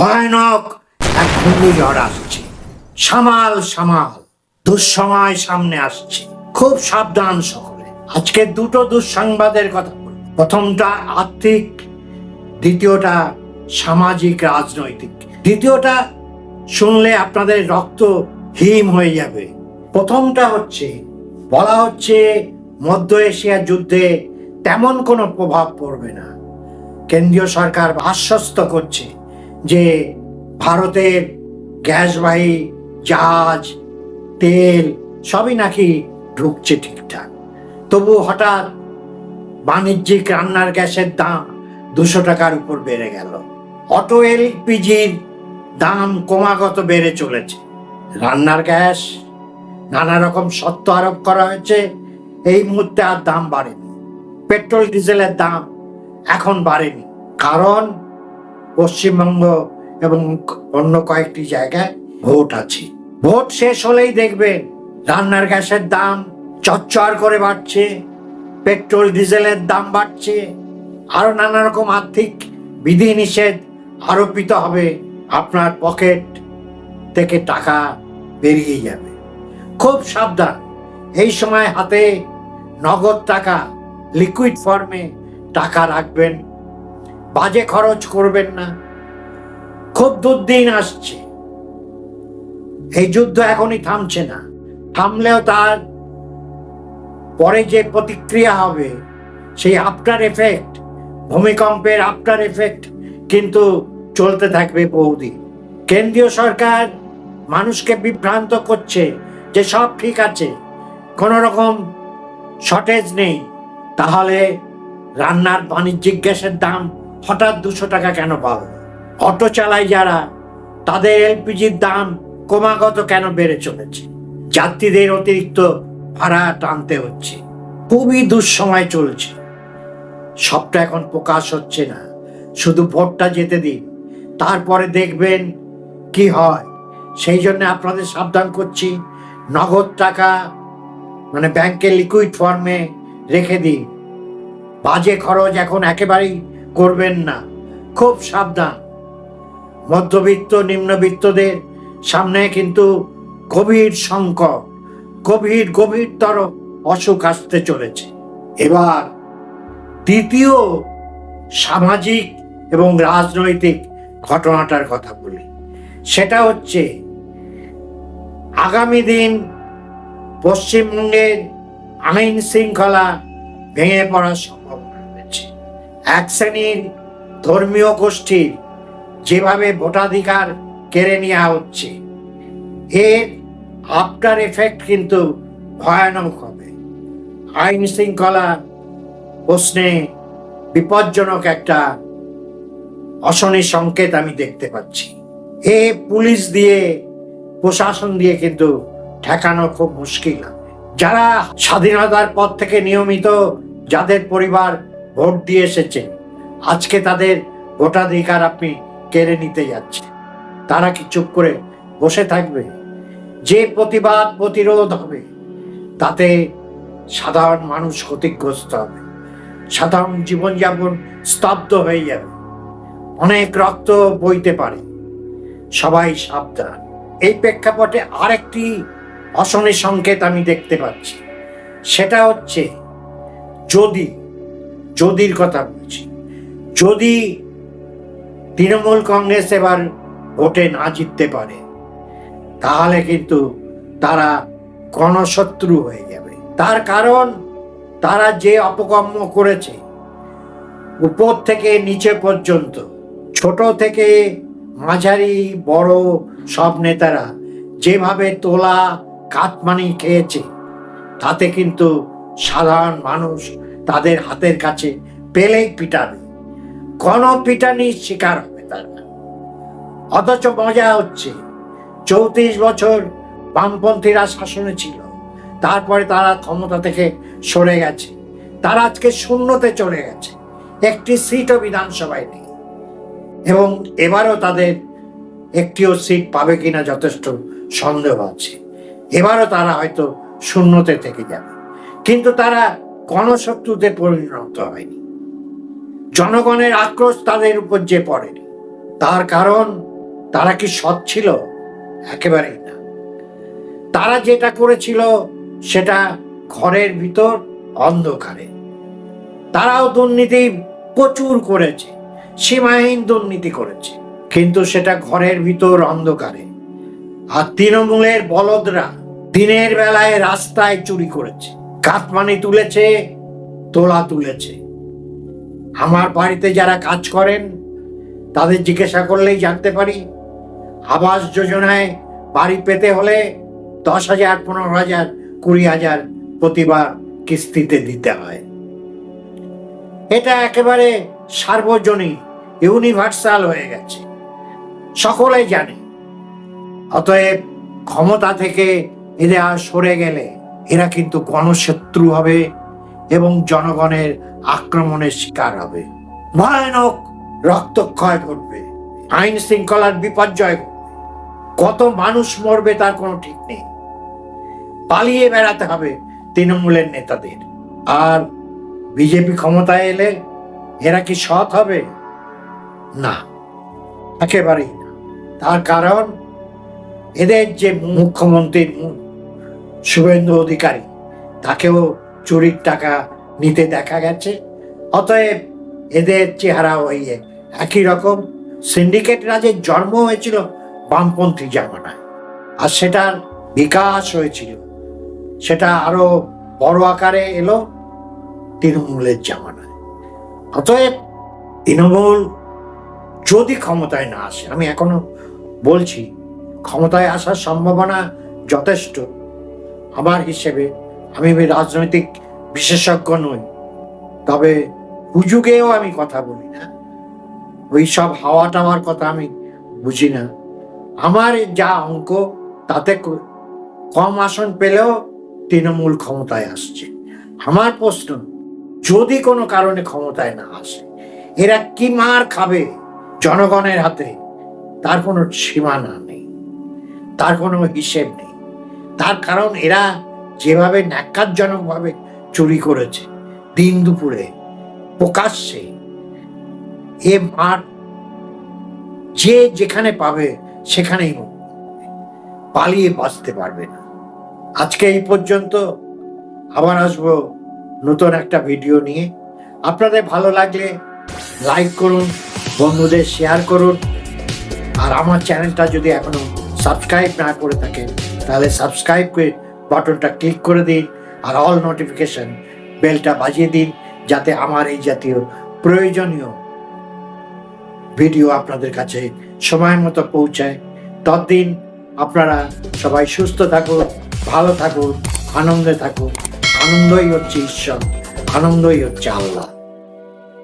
ভয়ানক এক ঘূর্ণিঝড় আসছে। সামাল সামাল দুঃসময় সামনে আসছে। খুব সাবধান সকলে। আজকে দুটো দুঃসংবাদের কথা বলব। প্রথমটা আর্থিক, দ্বিতীয়টা সামাজিক রাজনৈতিক। দ্বিতীয়টা শুনলে আপনাদের রক্ত হিম হয়ে যাবে। প্রথমটা হচ্ছে, বলা হচ্ছে মধ্য এশিয়া যুদ্ধে তেমন কোনো প্রভাব পড়বে না। কেন্দ্রীয় সরকার আশ্বস্ত করছে যে ভারতের গ্যাসবাহী জাহাজ, তেল সবই নাকি ঢুকছে ঠিকঠাক। তবু হঠাৎ বাণিজ্যিক রান্নার গ্যাসের দাম 200 টাকার উপর বেড়ে গেল। অটো এলপিজির দাম ক্রমাগত বেড়ে চলেছে। রান্নার গ্যাস নানা রকম শর্ত আরোপ করা হয়েছে, এই মুহূর্তে আর দাম বাড়েনি। পেট্রোল ডিজেলের দাম এখন বাড়েনি, কারণ পশ্চিমবঙ্গ এবং অন্য কয়েকটি জায়গায় ভোট আছে। ভোট শেষ হলেই দেখবেন রান্নার গ্যাসের দাম চচ্চর করে বাড়ছে, পেট্রোল ডিজেলের দাম বাড়ছে, আরো নানা রকম আর্থিক বিধিনিষেধ আরোপিত হবে। আপনার পকেট থেকে টাকা বেরিয়ে যাবে। খুব সাবধান। এই সময় হাতে নগদ টাকা, লিকুইড ফর্মে টাকা রাখবেন, বাজে খরচ করবেন না। খুব দুর্দিন আসছে। এই যুদ্ধ এখনই থামছে না। থামলেও তার পরে যে প্রতিক্রিয়া হবে, সেই আফটার এফেক্ট, ভূমিকম্পের আফটার এফেক্ট কিন্তু চলতে থাকবে বহুদিন। কেন্দ্রীয় সরকার মানুষকে বিভ্রান্ত করছে যে সব ঠিক আছে, কোনো রকম শর্টেজ নেই। তাহলে রান্নার বাণিজ্যিক গ্যাসের দাম হঠাৎ 200 টাকা কেন পাবে? অটো চালায় যারা, তাদের এলপিজির দাম ক্রমাগত কেন বেড়ে চলেছে? যাত্রীদের অতিরিক্ত ভাড়া টানতে হচ্ছে। খুবই দুঃসময় চলছে। সবটা এখন প্রকাশ হচ্ছে না, শুধু ভোটটা যেতে দিন, তারপরে দেখবেন কি হয়। সেই জন্য আপনাদের সাবধান করছি, নগদ টাকা মানে ব্যাংকে লিকুইড ফর্মে রেখে দিন। বাজে খরচ এখন একেবারেই করবেন না। খুব সাবধান। মধ্যবিত্ত নিম্নবিত্তদের সামনে কিন্তু গভীর সংকট, গভীরতর অসুখ আসতে চলেছে। এবার দ্বিতীয় সামাজিক এবং রাজনৈতিক ঘটনাটার কথা বলি। সেটা হচ্ছে আগামী দিন পশ্চিমবঙ্গের আইন শৃঙ্খলা ভেঙে পড়ার সম্ভাবনা রয়েছে। এক শ্রেণীর ধর্মীয় গোষ্ঠীর যেভাবে ভোটাধিকার কেড়ে নেওয়া হচ্ছে, এর আফটার এফেক্ট কিন্তু ভয়ানক হবে। আইন শৃঙ্খলা প্রশ্নে বিপজ্জনক একটা অশনি সংকেত আমি দেখতে পাচ্ছি। এ পুলিশ দিয়ে, প্রশাসন দিয়ে কিন্তু ঠেকানো খুব মুশকিল হবে। যারা স্বাধীনতার পর থেকে নিয়মিত যাদের পরিবার ভোট দিয়ে এসেছে, আজকে তাদের ভোটাধিকার আপনি কেড়ে নিতে যাচ্ছেন। তারা কি চুপ করে বসে থাকবে? যে প্রতিবাদ প্রতিরোধ হবে, তাতে সাধারণ মানুষ ক্ষতিগ্রস্ত হবে, সাধারণ জীবনযাপন স্তব্ধ হয়ে যাবে, অনেক রক্ত বইতে পারে। সবাই সাবধান। এই প্রেক্ষাপটে আরেকটি অশনি সংকেত আমি দেখতে পাচ্ছি। সেটা হচ্ছে, যদির কথা বলছি, যদি তৃণমূল কংগ্রেস এবার ভোটে না জিততে পারে, তাহলে কিন্তু তারা গণশত্রু হয়ে যাবে। তার কারণ, তারা যে অপকর্ম করেছে, উপর থেকে নিচে পর্যন্ত, ছোট থেকে মাঝারি বড় সব নেতারা যেভাবে তোলা কাটমানি খেয়েছে, তাতে কিন্তু সাধারণ মানুষ তাদের হাতের কাছে পেলেই পিটাবে, গণপিটানির শিকার হবে তারা। অথচ মজা হচ্ছে, 34 বছর বামপন্থীরা শাসনে ছিল, তারপরে তারা ক্ষমতা থেকে সরে গেছে, তারা আজকে শূন্যতে চলে গেছে, একটি সিটও বিধানসভায় নেই, এবং এবারও তাদের একটিও সিট পাবে কিনা যথেষ্ট সন্দেহ আছে। এবারও তারা হয়তো শূন্যতে থেকে যাবে, কিন্তু তারা গণশত্রুতে পরিণত হয়নি। জনগণের আক্রোশ তাদের উপর যে পড়েনি, তার কারণ তারা কি সৎ ছিল? একেবারেই না। তারা যেটা করেছিল সেটা ঘরের ভিতর অন্ধকারে। তারাও দুর্নীতি প্রচুর করেছে, সীমাহীন দুর্নীতি করেছে, কিন্তু সেটা ঘরের ভিতর অন্ধকারে। আর তৃণমূলের বলদরা দিনের বেলায় রাস্তায় চুরি করেছে, কাটমানি তুলেছে, তোলা তুলেছে। আমার বাড়িতে যারা কাজ করেন তাদের জিজ্ঞাসা করলেই জানতে পারি, আবাস যোজনায় বাড়ি পেতে হলে 10,000, 15,000, 20,000 প্রতিবার কিস্তিতে দিতে হয়। এটা একেবারে সার্বজনীন, ইউনিভার্সাল হয়ে গেছে, সকলে জানে। অতএব ক্ষমতা থেকে এরা সরে গেলে এরা কিন্তু গণশত্রু হবে এবং জনগণের আক্রমণের শিকার হবে। ভয়ানক রক্তক্ষয় ঘটবে, আইন শৃঙ্খলার বিপর্যয় ঘটবে, কত মানুষ মরবে তার কোনো ঠিক নেই। পালিয়ে বেড়াতে হবে তৃণমূলের নেতাদের। আর বিজেপি ক্ষমতায় এলে এরা কি সৎ হবে? না, একেবারেই না। তার কারণ এদের যে মুখ্যমন্ত্রী শুভেন্দু অধিকারী, তাকেও চুরির টাকা নিতে দেখা গেছে। অতএব এদের চেহারা ওই একই রকম। সিন্ডিকেট রাজের জন্ম হয়েছিল বামপন্থী জামানায়, আর সেটার বিকাশ হয়েছিল, সেটা আরো বড় আকারে এলো তৃণমূলের জামানায়। অতএব তৃণমূল যদি ক্ষমতায় না আসে, আমি এখনো বলছি ক্ষমতায় আসার সম্ভাবনা যথেষ্ট। আমার হিসেবে, আমি রাজনৈতিক বিশেষজ্ঞ নই, তবে হুজুগেও আমি কথা বলি না, ওই সব হাওয়া টাওয়ার কথা আমি বুঝি না। আমার যা অঙ্ক তাতে কম আসন পেলেও তৃণমূল ক্ষমতায় আসছে। আমার প্রশ্ন, যদি কোনো কারণে ক্ষমতায় না আসে, এরা কি মার খাবে জনগণের হাতে, তার কোনো সীমানা নেই, তার কোনো হিসেব নেই। তার কারণ এরা যেভাবে ন্যাক্কারজনকভাবে চুরি করেছে দিন দুপুরে প্রকাশ্যে, এ মার যে যেখানে পাবে সেখানেই পালিয়ে বাঁচতে পারবে না। আজকে এই পর্যন্ত, আবার আসবো নতুন একটা ভিডিও নিয়ে। আপনাদের ভালো লাগলে লাইক করুন, বন্ধুদের শেয়ার করুন, আর আমার চ্যানেলটা যদি এখনো সাবস্ক্রাইব না করে থাকেন তাহলে সাবস্ক্রাইব করে বাটনটা ক্লিক করে দিন, আর অল নোটিফিকেশন বেলটা বাজিয়ে দিন, যাতে আমার এই জাতীয় প্রয়োজনীয় ভিডিও আপনাদের কাছে সময় মতো পৌঁছায়। ততদিন আপনারা সবাই সুস্থ থাকুন, ভালো থাকুন, আনন্দে থাকুন। আনন্দই হচ্ছে ঈশ্বর, আনন্দই হচ্ছে আল্লাহ।